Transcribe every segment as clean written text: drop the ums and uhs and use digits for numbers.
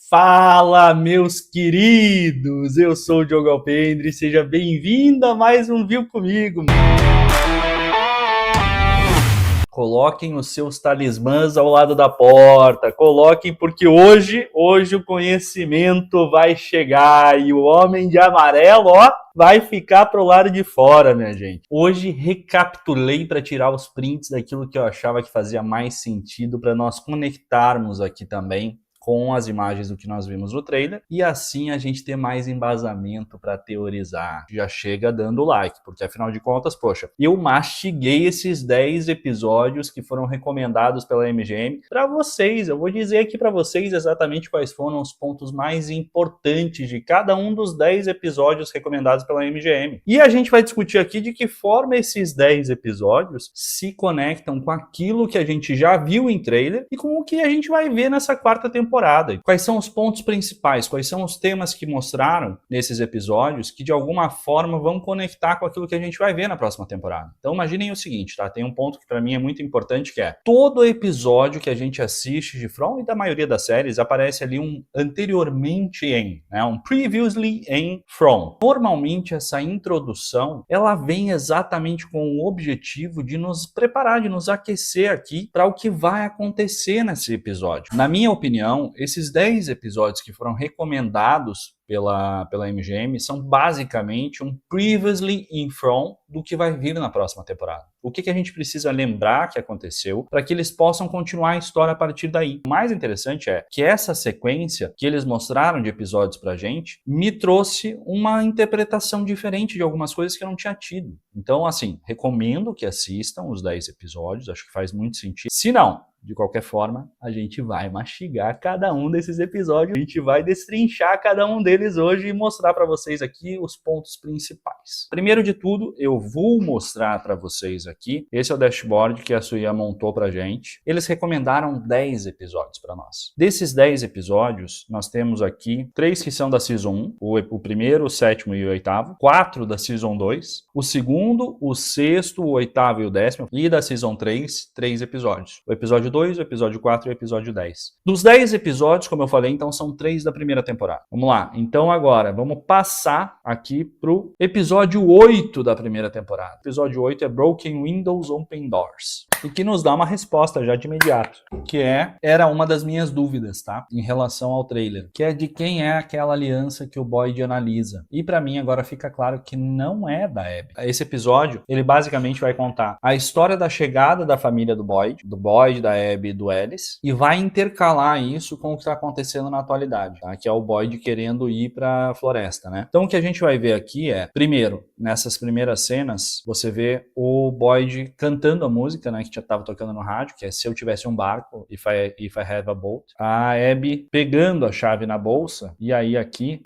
Fala, meus queridos! Eu sou o Diogo Alpendre, seja bem-vindo a mais um Viu Comigo. Coloquem os seus talismãs ao lado da porta, coloquem porque hoje o conhecimento vai chegar e o homem de amarelo, vai ficar pro lado de fora, minha gente. Hoje recapitulei para tirar os prints daquilo que eu achava que fazia mais sentido para nós conectarmos aqui também com as imagens do que nós vimos no trailer, e assim a gente ter mais embasamento para teorizar. Já chega dando like, porque afinal de contas, poxa, eu mastiguei esses 10 episódios que foram recomendados pela MGM para vocês. Eu vou dizer aqui para vocês exatamente quais foram os pontos mais importantes de cada um dos 10 episódios recomendados pela MGM. E a gente vai discutir aqui de que forma esses 10 episódios se conectam com aquilo que a gente já viu em trailer e com o que a gente vai ver nessa quarta temporada. Quais são os pontos principais, quais são os temas que mostraram nesses episódios que de alguma forma vão conectar com aquilo que a gente vai ver na próxima temporada. Então imaginem o seguinte, tá? Tem um ponto que para mim é muito importante, que é todo episódio que a gente assiste de From e da maioria das séries aparece ali um anteriormente em, né? Um previously in From. Normalmente essa introdução, ela vem exatamente com o objetivo de nos preparar, de nos aquecer aqui para o que vai acontecer nesse episódio. Na minha opinião, esses 10 episódios que foram recomendados pela MGM são basicamente um previously in From do que vai vir na próxima temporada. O que a gente precisa lembrar que aconteceu para que eles possam continuar a história a partir daí. O mais interessante é que essa sequência que eles mostraram de episódios pra gente me trouxe uma interpretação diferente de algumas coisas que eu não tinha tido. Então, assim, recomendo que assistam os 10 episódios, acho que faz muito sentido. Se não, de qualquer forma, a gente vai mastigar cada um desses episódios, a gente vai destrinchar cada um deles hoje e mostrar para vocês aqui os pontos principais. Primeiro de tudo, eu vou mostrar para vocês aqui, esse é o dashboard que a Suya montou pra gente. Eles recomendaram 10 episódios para nós. Desses 10 episódios, nós temos aqui 3 que são da Season 1, o primeiro, o sétimo e o oitavo, 4 da Season 2, o segundo, o sexto, o oitavo e o décimo, e da Season 3, 3 episódios. O episódio 2, o episódio 4 e o episódio 10. Dos 10 episódios, como eu falei, então são 3 da primeira temporada. Vamos lá, então agora vamos passar aqui pro episódio 8 da primeira temporada. O episódio 8 é Broken Windows, Open Doors. E que nos dá uma resposta já de imediato, que era uma das minhas dúvidas, tá? Em relação ao trailer, que é de quem é aquela aliança que o Boyd analisa. E pra mim agora fica claro que não é da Abby. Esse episódio, ele basicamente vai contar a história da chegada da família do Boyd, da Abby e do Ellis, e vai intercalar isso com o que está acontecendo na atualidade, tá? Que é o Boyd querendo ir para a floresta, né? Então o que a gente vai ver aqui é, primeiro, nessas primeiras cenas, você vê o Boyd cantando a música, né, que já estava tocando no rádio, que é Se Eu Tivesse um Barco, If I Have a Boat. A Abby pegando a chave na bolsa, e aí aqui...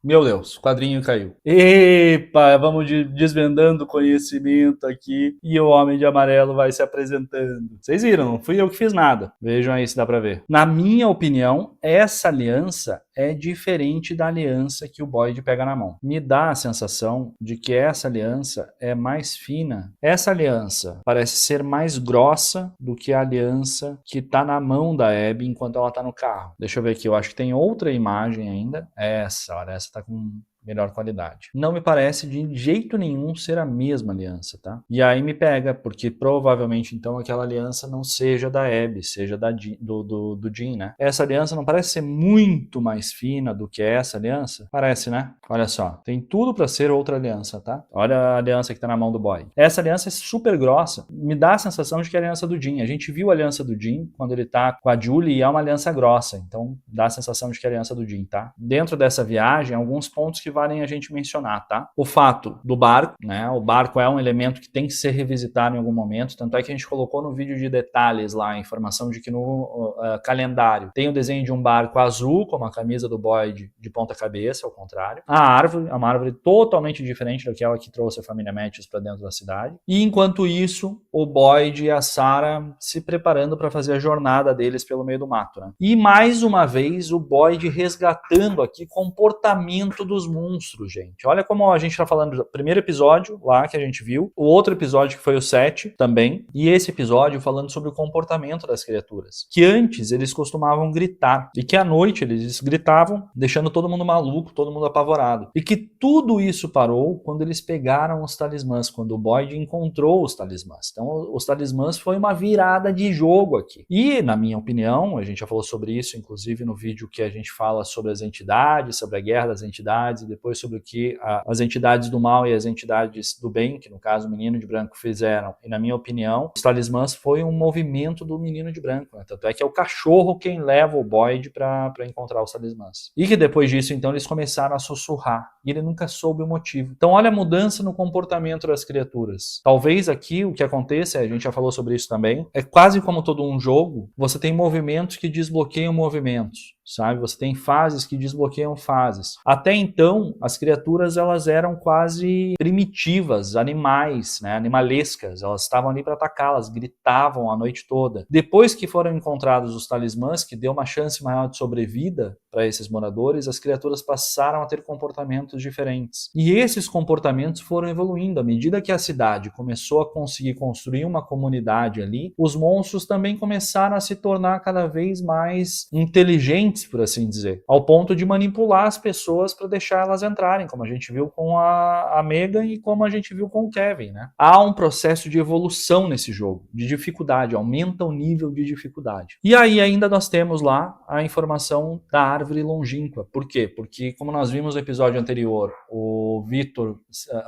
Meu Deus, o quadrinho caiu. Epa, vamos desvendando o conhecimento aqui e o Homem de Amarelo vai se apresentando. Vocês viram, não fui eu que fiz nada. Vejam aí se dá pra ver. Na minha opinião, essa aliança é diferente da aliança que o Boyd pega na mão. Me dá a sensação de que essa aliança é mais fina. Essa aliança parece ser mais grossa do que a aliança que tá na mão da Abby enquanto ela tá no carro. Deixa eu ver aqui, eu acho que tem outra imagem ainda. Olha, essa tá com melhor qualidade. Não me parece de jeito nenhum ser a mesma aliança, tá? E aí me pega, porque provavelmente então aquela aliança não seja da Abby, seja do Jim, né? Essa aliança não parece ser muito mais fina do que essa aliança? Parece, né? Olha só, tem tudo pra ser outra aliança, tá? Olha a aliança que tá na mão do Boyd. Essa aliança é super grossa, me dá a sensação de que é a aliança do Jim. A gente viu a aliança do Jim quando ele tá com a Julie e é uma aliança grossa, então dá a sensação de que é a aliança do Jim, tá? Dentro dessa viagem, alguns pontos que valem a gente mencionar, tá? O fato do barco, né? O barco é um elemento que tem que ser revisitado em algum momento, tanto é que a gente colocou no vídeo de detalhes lá a informação de que no calendário tem o desenho de um barco azul, como a camisa do Boyd de ponta cabeça, ao contrário. A árvore é uma árvore totalmente diferente daquela que trouxe a família Matthews para dentro da cidade. E enquanto isso, o Boyd e a Sarah se preparando para fazer a jornada deles pelo meio do mato, né? E mais uma vez o Boyd resgatando aqui comportamento dos mundos monstros, gente. Olha como a gente tá falando do primeiro episódio lá que a gente viu, o outro episódio que foi o 7 também, e esse episódio falando sobre o comportamento das criaturas. Que antes eles costumavam gritar, e que à noite eles gritavam, deixando todo mundo maluco, todo mundo apavorado. E que tudo isso parou quando eles pegaram os talismãs, quando o Boyd encontrou os talismãs. Então, os talismãs foi uma virada de jogo aqui. E, na minha opinião, a gente já falou sobre isso, inclusive no vídeo que a gente fala sobre as entidades, sobre a guerra das entidades, e depois sobre o que as entidades do mal e as entidades do bem, que no caso o Menino de Branco, fizeram. E, na minha opinião, os talismãs foi um movimento do Menino de Branco, né? Tanto é que é o cachorro quem leva o Boyd para encontrar os talismãs. E que depois disso, então, eles começaram a sussurrar. E ele nunca soube o motivo. Então, olha a mudança no comportamento das criaturas. Talvez aqui o que aconteça, a gente já falou sobre isso também, é quase como todo um jogo, você tem movimentos que desbloqueiam movimentos, sabe? Você tem fases que desbloqueiam fases. Até então, as criaturas elas eram quase primitivas, animais, né? Animalescas. Elas estavam ali para atacar, elas gritavam a noite toda. Depois que foram encontrados os talismãs, que deu uma chance maior de sobrevida para esses moradores, as criaturas passaram a ter comportamentos diferentes. E esses comportamentos foram evoluindo. À medida que a cidade começou a conseguir construir uma comunidade ali, os monstros também começaram a se tornar cada vez mais inteligentes, por assim dizer, ao ponto de manipular as pessoas para deixar elas entrarem, como a gente viu com a Megan e como a gente viu com o Kevin, né? Há um processo de evolução nesse jogo, de dificuldade, aumenta o nível de dificuldade. E aí ainda nós temos lá a informação da árvore longínqua. Por quê? Porque, como nós vimos no episódio anterior, o Victor,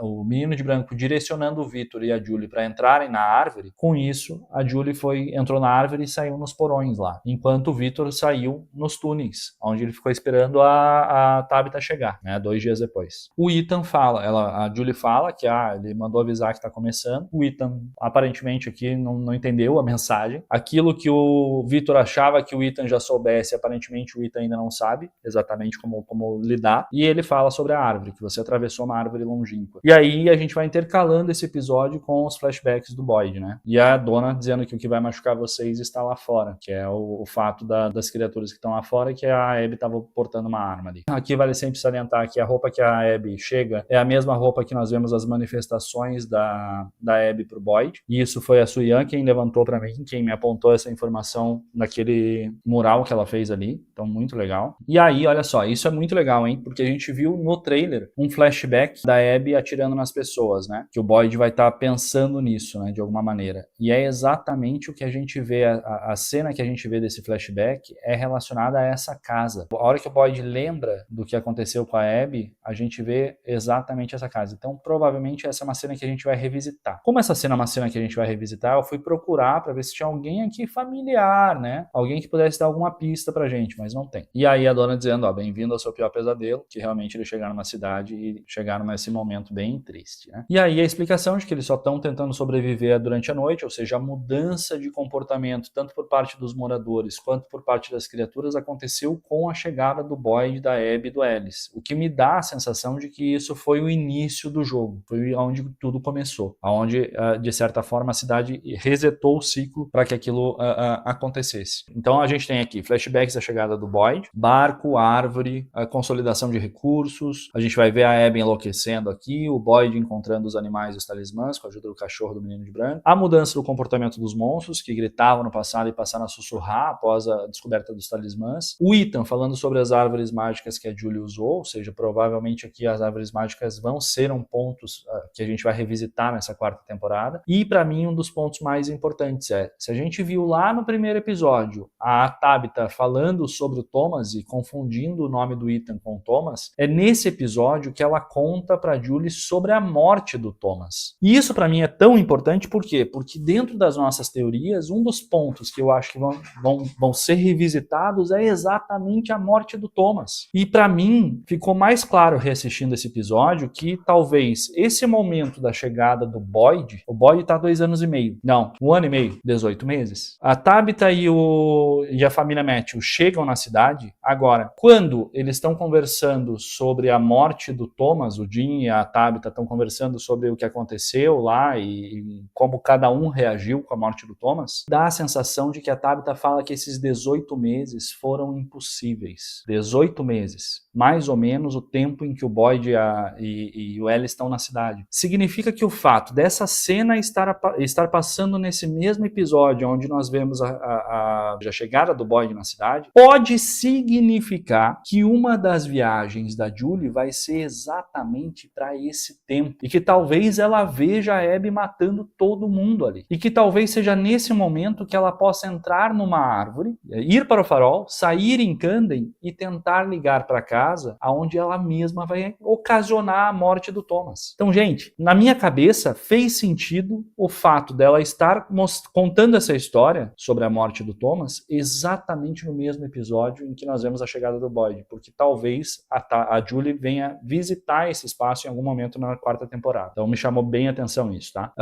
o Menino de Branco, direcionando o Victor e a Julie para entrarem na árvore, com isso, a Julie entrou na árvore e saiu nos porões lá, enquanto o Victor saiu nos túneis, onde ele ficou esperando a Tabitha chegar, né, 2 dias depois. O Ethan fala, a Julie fala que ele mandou avisar que está começando. O Ethan, aparentemente aqui, não entendeu a mensagem. Aquilo que o Victor achava que o Ethan já soubesse, aparentemente o Ethan ainda não sabe exatamente como lidar. E ele fala sobre a árvore, que você atravessou uma árvore longínqua. E aí a gente vai intercalando esse episódio com os flashbacks do Boyd, né? E a dona dizendo que o que vai machucar vocês está lá fora, que é o fato das criaturas que estão lá fora, que a Abby estava portando uma arma ali. Aqui vale sempre salientar que a roupa que a Abby chega é a mesma roupa que nós vemos as manifestações da Abby pro Boyd. E isso foi a Suyan quem levantou para mim, quem me apontou essa informação naquele mural que ela fez ali. Então, muito legal. E aí, olha só, isso é muito legal, hein? Porque a gente viu no trailer um flashback da Abby atirando nas pessoas, né? Que o Boyd vai estar pensando nisso, né? De alguma maneira. E é exatamente o que a gente vê, a cena que a gente vê desse flashback é relacionada a essa casa. A hora que o Boyd lembra do que aconteceu com a Abby, a gente vê exatamente essa casa. Então, provavelmente, essa é uma cena que a gente vai revisitar. Como essa cena é uma cena que a gente vai revisitar, eu fui procurar para ver se tinha alguém aqui familiar, né? Alguém que pudesse dar alguma pista pra gente, mas não tem. E aí a dona dizendo, bem-vindo ao seu pior pesadelo, que realmente eles chegaram na cidade e chegaram nesse momento bem triste, né? E aí a explicação de que eles só estão tentando sobreviver durante a noite, ou seja, a mudança de comportamento, tanto por parte dos moradores quanto por parte das criaturas, aconteceu com a chegada do Boyd, da Abby e do Ellis. O que me dá a sensação de que isso foi o início do jogo, foi onde tudo começou, onde, de certa forma, a cidade resetou o ciclo para que aquilo acontecesse. Então a gente tem aqui flashbacks da chegada do Boyd, barco, árvore, a consolidação de recursos, a gente vai ver a Abby enlouquecendo aqui, o Boyd encontrando os animais e os talismãs com a ajuda do cachorro do Menino de Branco, a mudança do comportamento dos monstros que gritavam no passado e passaram a sussurrar após a descoberta dos talismãs, o Ethan falando sobre as árvores mágicas que a Julie usou, ou seja, provavelmente aqui as árvores mágicas vão ser pontos que a gente vai revisitar nessa 4ª temporada, e para mim um dos pontos mais importantes se a gente viu lá no primeiro episódio a Tabitha falando sobre o Thomas e confundindo o nome do Ethan com o Thomas, é nesse episódio que ela conta para Julie sobre a morte do Thomas. E isso para mim é tão importante, por quê? Porque dentro das nossas teorias, um dos pontos que eu acho que vão ser revisitados é exatamente a morte do Thomas. E para mim, ficou mais claro reassistindo esse episódio que talvez esse momento da chegada do Boyd, o Boyd tá 2 anos e meio, não, 1 ano e meio, 18 meses. A Tabitha e a família Matthew chegam na cidade agora. Quando eles estão conversando sobre a morte do Thomas, o Jim e a Tabitha estão conversando sobre o que aconteceu lá e como cada um reagiu com a morte do Thomas, dá a sensação de que a Tabitha fala que esses 18 meses foram foram impossíveis. 18 meses. Mais ou menos o tempo em que o Boyd e o Ellie estão na cidade. Significa que o fato dessa cena estar passando nesse mesmo episódio onde nós vemos a chegada do Boyd na cidade, pode significar que uma das viagens da Julie vai ser exatamente para esse tempo. E que talvez ela veja a Abby matando todo mundo ali. E que talvez seja nesse momento que ela possa entrar numa árvore, ir para o farol, sair em Camden e tentar ligar para casa, aonde ela mesma vai ocasionar a morte do Thomas. Então, gente, na minha cabeça fez sentido o fato dela estar contando essa história sobre a morte do Thomas exatamente no mesmo episódio em que nós vemos a chegada do Boyd, porque talvez a Julie venha visitar esse espaço em algum momento na 4ª temporada. Então me chamou bem a atenção isso, tá?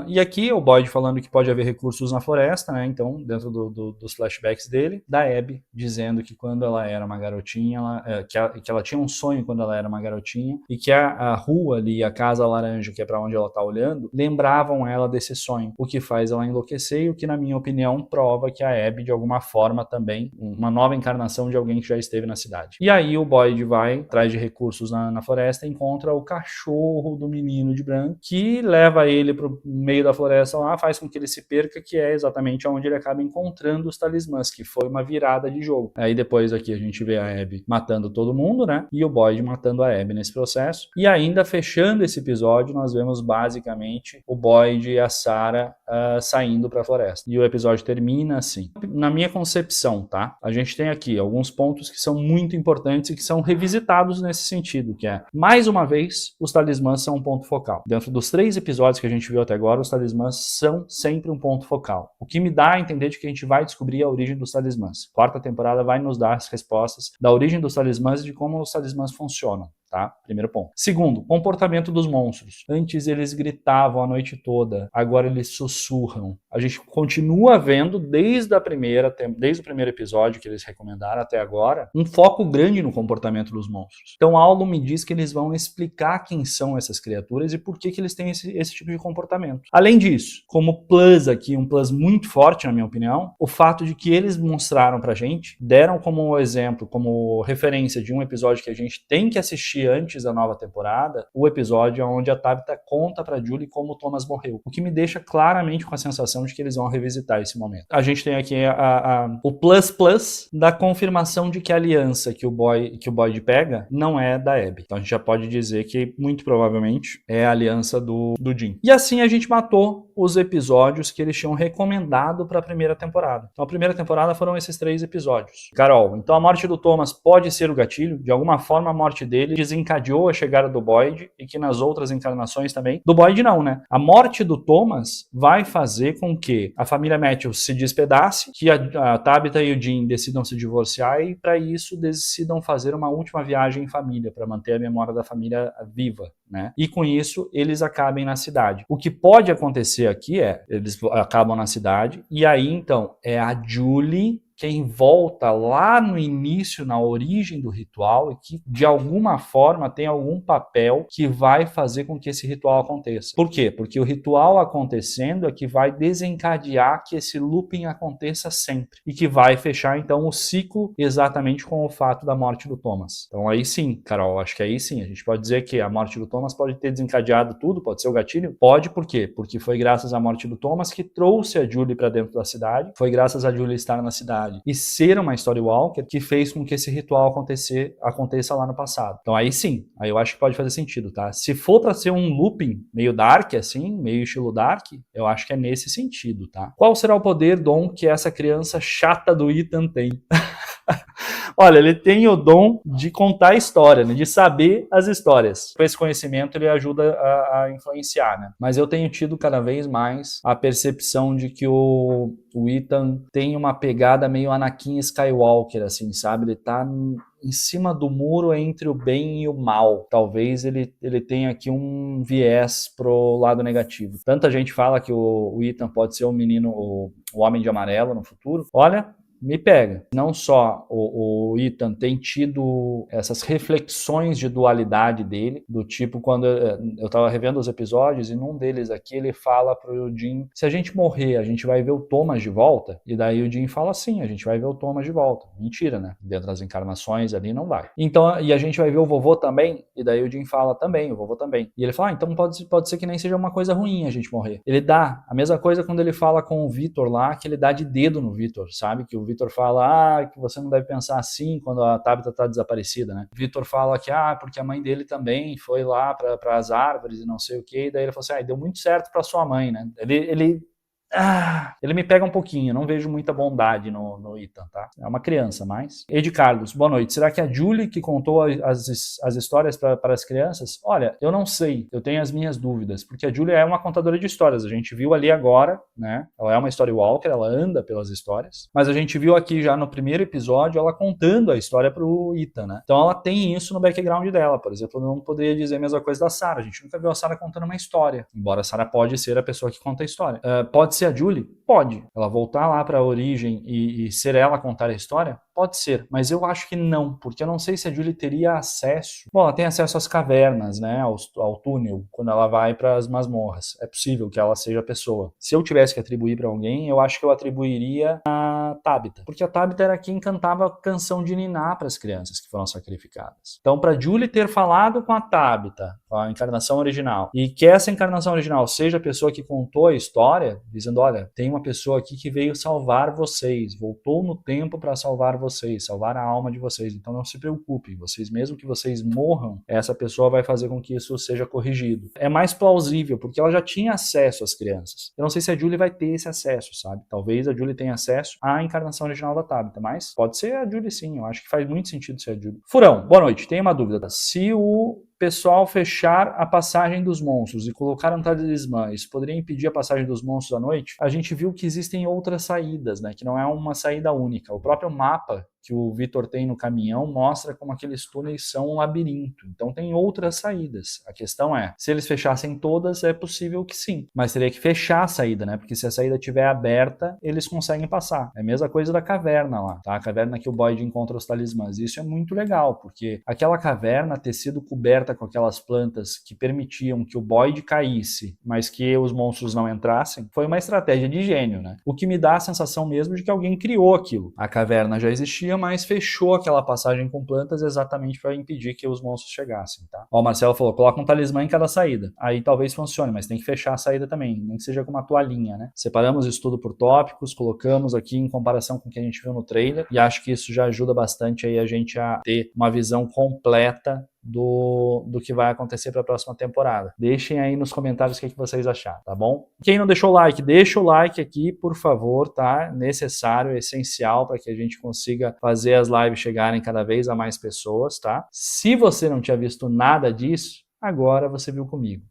E aqui o Boyd falando que pode haver recursos na floresta, né? Então, dentro dos flashbacks dele, da Abby dizendo que quando ela era uma garotinha, que ela tinha um sonho quando ela era uma garotinha, e que a rua ali, a casa laranja, que é para onde ela tá olhando, lembravam ela desse sonho, o que faz ela enlouquecer e o que, na minha opinião, prova que a Abby, de alguma forma, também, uma nova encarnação de alguém que já esteve na cidade. E aí o Boyd vai, atrás de recursos na floresta, e encontra o cachorro do menino de branco, que leva ele pro meio da floresta lá, faz com que ele se perca, que é exatamente onde ele acaba encontrando os talismãs, que foi uma virada de jogo. Aí depois aqui a gente vê a Abby matando todo mundo, né? E o Boyd matando a Abby nesse processo. E ainda fechando esse episódio, nós vemos basicamente o Boyd e a Sarah saindo para a floresta. E o episódio termina assim. Na minha concepção, tá? A gente tem aqui alguns pontos que são muito importantes e que são revisitados nesse sentido, que é, mais uma vez, os talismãs são um ponto focal. Dentro dos 3 episódios que a gente viu até agora, os talismãs são sempre um ponto focal. O que me dá a entender de que a gente vai descobrir a origem dos talismãs. 4ª temporada vai nos dar as respostas da origem dos talismãs e de como os talismãs funcionam. Tá? Primeiro ponto. Segundo, comportamento dos monstros. Antes eles gritavam a noite toda, agora eles sussurram. A gente continua vendo desde o primeiro episódio que eles recomendaram até agora, um foco grande no comportamento dos monstros. Então algo me diz que eles vão explicar quem são essas criaturas e por que eles têm esse tipo de comportamento. Além disso, como plus aqui, um plus muito forte na minha opinião, o fato de que eles mostraram pra gente, deram como exemplo, como referência de um episódio que a gente tem que assistir antes da nova temporada, o episódio onde a Tabitha conta pra Julie como o Thomas morreu, o que me deixa claramente com a sensação de que eles vão revisitar esse momento. A gente tem aqui o plus da confirmação de que a aliança que o Boyd pega não é da Abby. Então a gente já pode dizer que muito provavelmente é a aliança do Jim. E assim a gente matou os episódios que eles tinham recomendado para a primeira temporada. Então a primeira temporada foram esses 3 episódios. Carol, então a morte do Thomas pode ser o gatilho? De alguma forma a morte dele desencadeou a chegada do Boyd e que nas outras encarnações também. Do Boyd não, né? A morte do Thomas vai fazer com que a família Matthews se despedace, que a Tabitha e o Jim decidam se divorciar e para isso decidam fazer uma última viagem em família para manter a memória da família viva, né? E com isso eles acabem na cidade. O que pode acontecer aqui é, eles acabam na cidade e aí então é a Julie quem volta lá no início, na origem do ritual, e que de alguma forma tem algum papel que vai fazer com que esse ritual aconteça. Por quê? Porque o ritual acontecendo é que vai desencadear que esse looping aconteça sempre, e que vai fechar então o ciclo exatamente com o fato da morte do Thomas. Então aí sim, Carol, acho que aí sim, a gente pode dizer que a morte do Thomas pode ter desencadeado tudo, pode ser o gatilho? Pode, por quê? Porque foi graças à morte do Thomas que trouxe a Julie para dentro da cidade, foi graças a Julie estar na cidade e ser uma Storywalker que fez com que esse ritual aconteça lá no passado. Então aí sim, aí eu acho que pode fazer sentido, tá? Se for para ser um looping meio dark assim, meio estilo dark, eu acho que é nesse sentido, tá? Qual será o poder, Dom, que essa criança chata do Ethan tem? Olha, ele tem o dom de contar a história, né? De saber as histórias. Com esse conhecimento ele ajuda a influenciar, né? Mas eu tenho tido cada vez mais a percepção de que o Ethan tem uma pegada meio Anakin Skywalker, assim, sabe? Ele tá em cima do muro entre o bem e o mal. Talvez ele tenha aqui um viés pro lado negativo. Tanta gente fala que o Ethan pode ser o menino, o Homem de Amarelo no futuro. Olha, me pega. Não só o Ethan tem tido essas reflexões de dualidade dele, do tipo, quando eu tava revendo os episódios, e num deles aqui ele fala pro Jim, se a gente morrer, a gente vai ver o Thomas de volta? E daí o Jim fala, sim, a gente vai ver o Thomas de volta. Mentira, né? Dentro das encarnações ali não vai. Então, e a gente vai ver o vovô também? E daí o Jim fala, também, o vovô também. E ele fala, então pode ser que nem seja uma coisa ruim a gente morrer. Ele dá a mesma coisa quando ele fala com o Victor lá, que ele dá de dedo no Victor, sabe? Que o Victor fala, que você não deve pensar assim quando a Tabitha tá desaparecida, né? O Victor fala que, porque a mãe dele também foi lá para as árvores e não sei o que, e daí ele falou assim, deu muito certo para sua mãe, né? Ele me pega um pouquinho, não vejo muita bondade no Ethan, tá? É uma criança, mas... Ed Carlos, boa noite. Será que é a Julie que contou as histórias para as crianças? Olha, eu não sei, eu tenho as minhas dúvidas, porque a Julie é uma contadora de histórias, a gente viu ali agora, né? Ela é uma story walker, ela anda pelas histórias, mas a gente viu aqui já no primeiro episódio ela contando a história pro Ethan, né? Então ela tem isso no background dela, por exemplo, eu não poderia dizer a mesma coisa da Sarah, a gente nunca viu a Sarah contando uma história, embora a Sarah pode ser a pessoa que conta a história. Pode ser a Julie? Pode. Ela voltar lá para a origem e ser ela a contar a história? Pode ser, mas eu acho que não, porque eu não sei se a Julie teria acesso. Bom, ela tem acesso às cavernas, né, ao túnel, quando ela vai para as masmorras. É possível que ela seja a pessoa. Se eu tivesse que atribuir para alguém, eu acho que eu atribuiria a Tabitha, porque a Tabitha era quem cantava a canção de Niná para as crianças que foram sacrificadas. Então, para Julie ter falado com a Tabitha, a encarnação original, e que essa encarnação original seja a pessoa que contou a história, dizendo, olha, tem uma pessoa aqui que veio salvar vocês, voltou no tempo para salvar vocês, salvar a alma de vocês, então não se preocupem, vocês, mesmo que vocês morram, essa pessoa vai fazer com que isso seja corrigido. É mais plausível, porque ela já tinha acesso às crianças. Eu não sei se a Julie vai ter esse acesso, sabe? Talvez a Julie tenha acesso à encarnação original da Tabitha, mas pode ser a Julie sim, eu acho que faz muito sentido ser a Julie. Furão, boa noite, tenho uma dúvida. Se o pessoal fechar a passagem dos monstros e colocar um talismã, isso poderia impedir a passagem dos monstros à noite? A gente viu que existem outras saídas, né? Que não é uma saída única. O próprio mapa que o Victor tem no caminhão mostra como aqueles túneis são um labirinto. Então tem outras saídas. A questão é, se eles fechassem todas, é possível que sim. Mas teria que fechar a saída, né? Porque se a saída estiver aberta, eles conseguem passar. É a mesma coisa da caverna lá, tá? A caverna que o Boyd encontra os talismãs. Isso é muito legal, porque aquela caverna ter sido coberta com aquelas plantas que permitiam que o Boyd caísse, mas que os monstros não entrassem, foi uma estratégia de gênio, né? O que me dá a sensação mesmo de que alguém criou aquilo. A caverna já existia, mas fechou aquela passagem com plantas exatamente para impedir que os monstros chegassem, tá? Ó, o Marcelo falou, coloca um talismã em cada saída. Aí talvez funcione, mas tem que fechar a saída também, nem que seja com uma toalhinha, né? Separamos isso tudo por tópicos, colocamos aqui em comparação com o que a gente viu no trailer, e acho que isso já ajuda bastante aí a gente a ter uma visão completa do que vai acontecer para a próxima temporada. Deixem aí nos comentários o que vocês acharam, tá bom? Quem não deixou o like, deixa o like aqui, por favor, tá? Necessário, essencial para que a gente consiga fazer as lives chegarem cada vez a mais pessoas, tá? Se você não tinha visto nada disso, agora você viu comigo.